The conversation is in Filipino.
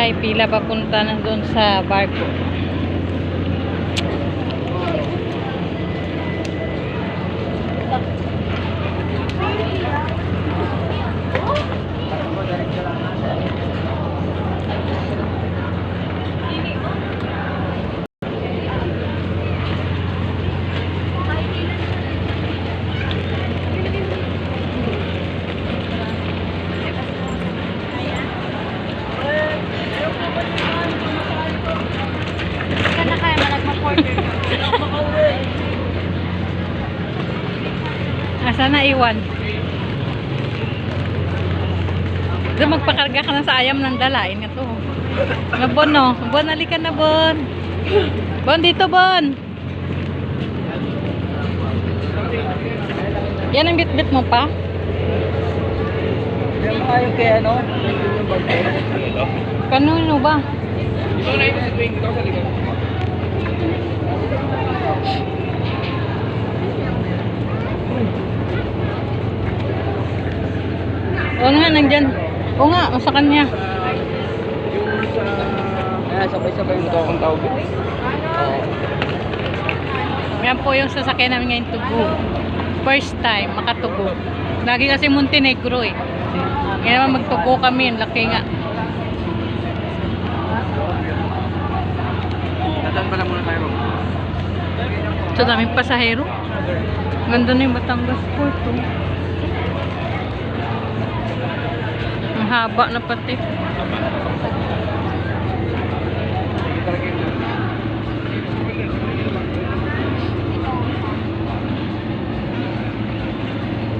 ay pila papunta na doon sa barko. Asa na iwan? Doon magpakarga ka na sa ayam ng dalain nga to. Nga Bon, no? Bon, halika na, Bon. Bon, dito, Bon. Yan ang bit-bit mo pa? Yan mga yung kaya ano? Kanino ba? Ito na ito sa tuwing ito sa likod. O nga, nandyan. O nga, o sa kanya. Yung sa... Ayan, sabay-sabay mo ito akong tawag. Oo. Yan po yung sasakyan namin ngayon, Tugu. First time, makatugo. Lagi kasi Montenegro eh. Ngayon naman magtugo kami, laki nga. Nasaan pala muna tayo? Ito daming pasahero. Ganda na yung Batangas Port. Oh. Ang haba na pati.